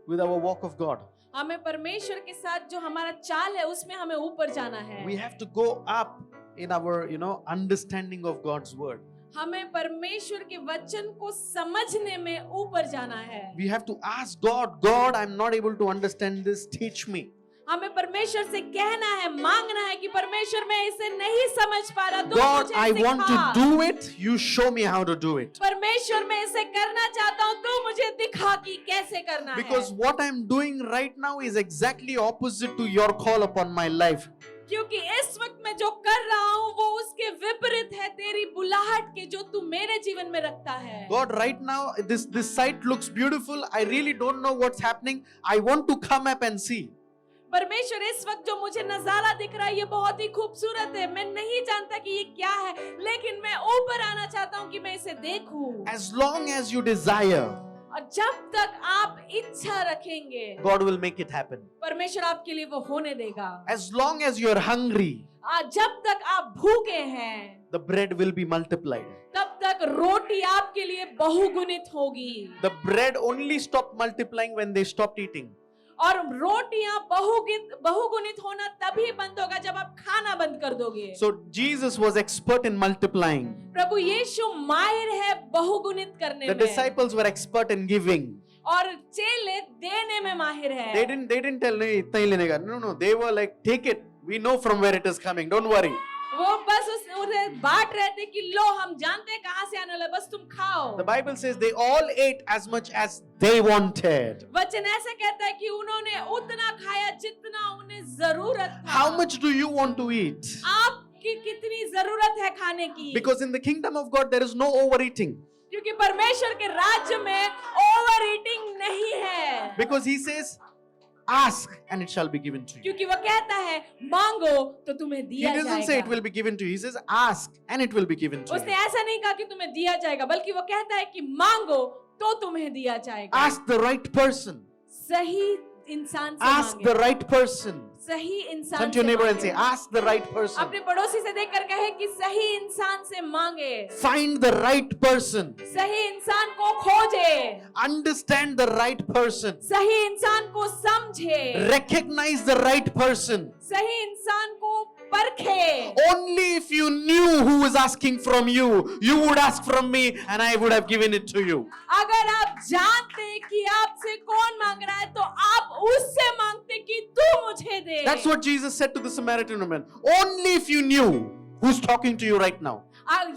with our walk of God. हमें परमेश्वर के साथ जो हमारा चाल है उसमें हमें ऊपर जाना है। We have to go up in our, understanding of God's word. हमें परमेश्वर के वचन को समझने में ऊपर जाना है। We have to ask God, God, I'm not able to understand this, teach me. हमें परमेश्वर से कहना है, मांगना है कि परमेश्वर मैं इसे नहीं समझ पा रहा, तू God, मुझे I want to सिखा। do it, you show me how to do it. परमेश्वर मैं इसे करना चाहता हूँ, तू मुझे दिखा कि कैसे करना Because है। what I'm doing right now is exactly opposite to your call upon my life. क्योंकि इस वक्त मैं जो कर रहा हूँ वो उसके विपरीत है तेरी बुलाहट के जो तू मेरे जीवन में रखता है। God, right now this site looks beautiful. I really don't know what's happening. I want to come up and see. परमेश्वर इस वक्त जो मुझे नजारा दिख रहा है ये बहुत ही खूबसूरत है, मैं नहीं जानता कि ये क्या है, लेकिन मैं ऊपर आना चाहता हूँ कि मैं इसे देखूं। As long as you desire, और जब तक आप इच्छा रखेंगे God will make it happen. परमेश्वर आपके लिए वो होने देगा। As long as you're hungry, जब तक आप भूखे हैं the bread will be multiplied. तब तक रोटी आपके लिए बहुगुणित होगी। The bread only stopped multiplying when they stopped eating. और रोटियां बहुगुणित होना तभी बंद होगा जब आप खाना बंद कर दोगे। So Jesus was expert in multiplying. प्रभु यीशु माहिर है बहुगुणित करने The में। disciples were expert in giving. और चेले देने में माहिर है। They didn't tell नहीं इतना ही लेने का. No. They were like, take it. We know from where it is coming. Don't worry. वो बस उन्हें बांट रहे थे कि लो हम जानते हैं कहाँ से आने वाला, बस तुम खाओ। The Bible says they all ate as much as they wanted. वचन ऐसा कहता है कि उन्होंने उतना खाया जितना उन्हें जरूरत था। How much do you want to eat? आपकी कितनी जरूरत है खाने की? Because in the kingdom of God there is no overeating. क्योंकि परमेश्वर के राज्य में ओवर ईटिंग नहीं है। Because he says, ask and it shall be given to you. क्योंकि वो कहता है मांगो तो तुम्हें He दिया doesn't say it जाएगा। will be given to you. He says, ask and it will be given to उसने you. ऐसा नहीं कहा कि तुम्हें दिया जाएगा, बल्कि वो कहता है कि मांगो तो तुम्हें दिया जाएगा। Ask the right person. सही इंसान से Ask मांगे। the right person. सही इंसान Turn to your से neighbor and मांगे। say, ask the right person. अपने पड़ोसी से देखकर कहे कि सही इंसान से मांगे। Find the right person. सही इंसान को खोजे। Understand the right person. सही इंसान को समझे। Recognize the right person. सही इंसान को परखे। Only if you knew who was asking from you, you would ask from me and I would have given it to you. अगर आप जानते कि आपसे कौन मांग रहा है तो आप उससे मांगते कि तू मुझे दे। That's what Jesus said to the Samaritan woman. Only if you knew who's talking to you right now.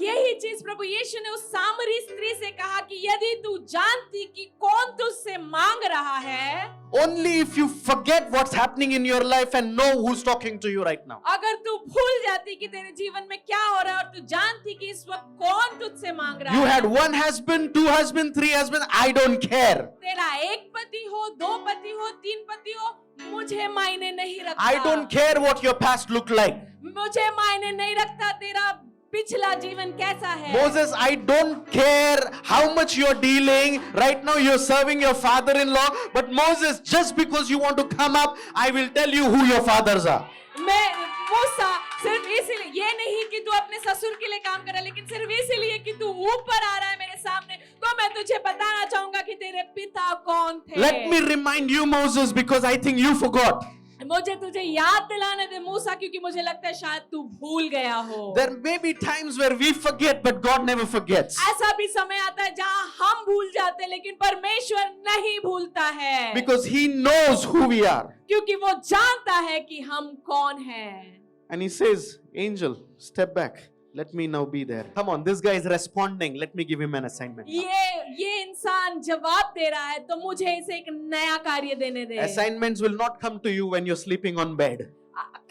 यही चीज प्रभु यीशु ने उस सामरी स्त्री से कहा कि यदि तू जानती कि कौन तुझसे मांग रहा है, Only if you forget what's happening in your life and know who's talking to you right now. अगर तू भूल जाती कि तेरे जीवन में क्या हो रहा है और तू जानती कि इस वक्त कौन तुझसे मांग रहा You है। had one husband, two husbands, three husbands, I don't care. तेरा एक पति हो, दो पति हो, तीन पति हो, मुझे मायने नहीं रखता। I don't care what your past looked like. मुझे मायने नहीं रखता तेरा पिछला जीवन कैसा है। Moses, I don't care how much you're dealing. Right now you're serving your father-in-law. But Moses, just because you want to come up, I will tell you who your fathers are. मैं मूसा सिर्फ इसलिए, ये नहीं कि तू अपने ससुर के लिए काम कर रहा है, लेकिन सिर्फ इसीलिए कि तू ऊपर आ रहा है मेरे सामने, तो मैं तुझे बताना चाहूंगा कि तेरे पिता कौन थे। Let me remind you, Moses, because I think you forgot. मुझे तुझे याद दिलाने दे मूसा, क्योंकि मुझे लगता है शायद तू भूल गया हो। There may be times where we forget, but God never forgets. ऐसा भी समय आता है जहाँ हम भूल जाते हैं, लेकिन परमेश्वर नहीं भूलता है। Because He knows who we are. क्योंकि वो जानता है कि हम कौन हैं। And He says, Angel, step back. Let me now be there. Come on, this guy is responding. Let me give him an assignment. ये इंसान जवाब दे रहा है, तो मुझे इसे एक नया कार्य देने दे। Assignments will not come to you when you're sleeping on bed.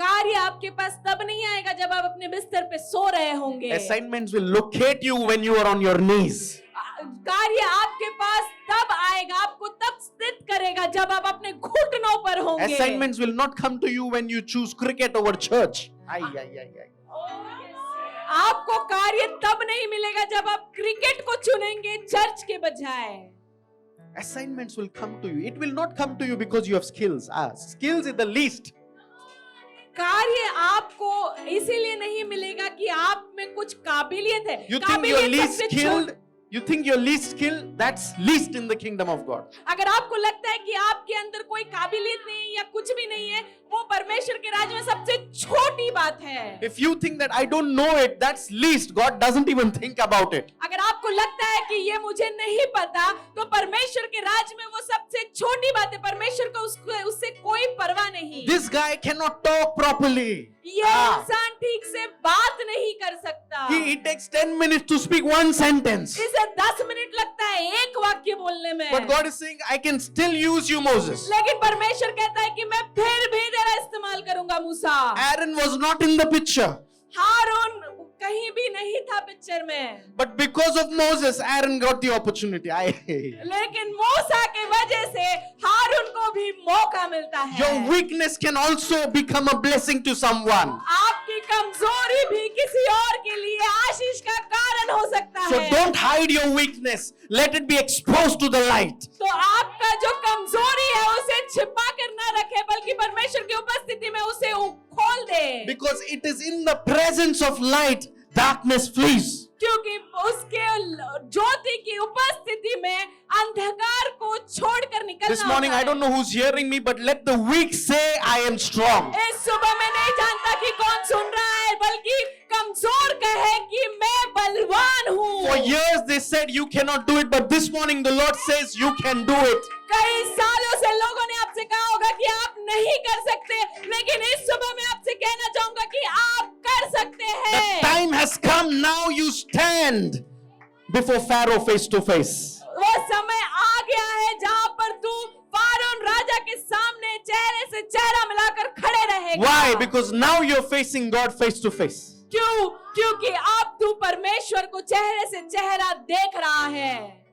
कार्य आपके पास तब नहीं आएगा जब आप अपने बिस्तर पे सो रहे होंगे। Assignments will locate you when you are on your knees. कार्य आपके पास तब आएगा, आपको तब स्थित करेगा जब आप अपने घुटनों पर होंगे। Assignments will not come to you when you choose cricket over church. Ay. आपको कार्य तब नहीं मिलेगा जब आप क्रिकेट को चुनेंगे चर्च के बजाय। Assignments will come to you. It will not come to you because you have skills. Skills is the least. कार्य आपको इसीलिए नहीं मिलेगा कि आप में कुछ काबिलियत है। You think you're least skilled? You think you're least skilled? That's least in the kingdom of God. अगर आपको लगता है कि आपके अंदर कोई काबिलियत नहीं है या कुछ भी नहीं है, वो परमेश्वर के राज्य में सबसे छोटी बात है। If you think that I don't know it, that's least. God doesn't even think about it. अगर आपको लगता है कि ये मुझे नहीं पता, तो परमेश्वर के राज्य में वो सबसे छोटी बात है। परमेश्वर को उससे कोई परवाह नहीं। This guy cannot talk properly. ये इंसान ठीक से बात नहीं कर सकता। He takes 10 minutes to speak one sentence. इसे 10 मिनट लगता है एक वाक्य बोलने में। But God is saying, I can still use you, Moses. लेकिन परमेश्वर कहता है कि मैं फिर भी तेरा इस्तेमाल करूंगा मूसा। Aaron was not in the picture. हारून कहीं भी नहीं था पिक्चर में। But because of Moses, Aaron got the opportunity. लेकिन मूसा की वजह से हारून को भी मौका मिलता है। Your weakness can also become a blessing to someone. आपकी कमजोरी भी किसी और के लिए आशीष का कारण हो सकता So है। don't hide your weakness. Let it be exposed to the light. तो आपका जो कमजोरी है उसे छिपा कर ना रखे, बल्कि परमेश्वर की उपस्थिति में उसे खोल दे। Because it is in the presence of light, darkness flees. क्योंकि उसके ज्योति की उपस्थिति में अंधकार को छोड़कर निकलना This morning, होता I don't know who's hearing me, but let the weak say, I am strong. है। इस सुबह मैं नहीं जानता कि कौन सुन रहा है, बल्कि कमजोर कहे कि मैं बलवान हूँ। For years they said you cannot do it, but this morning the Lord says you can do it. कई सालों से लोगों ने आपसे कहा होगा कि आप नहीं कर सकते, लेकिन इस सुबह मैं आपसे कहना चाहूंगा कि आप कर सकते The हैं। time has come, now you stand before Pharaoh face to face. वो समय आ गया है जहां पर तू फारोन राजा के सामने चेहरे से चेहरा मिलाकर खड़े रहेगा। Why? Because now you're facing God face to face. क्यों? क्योंकि अब तू परमेश्वर को चेहरे से चेहरा देख रहा है।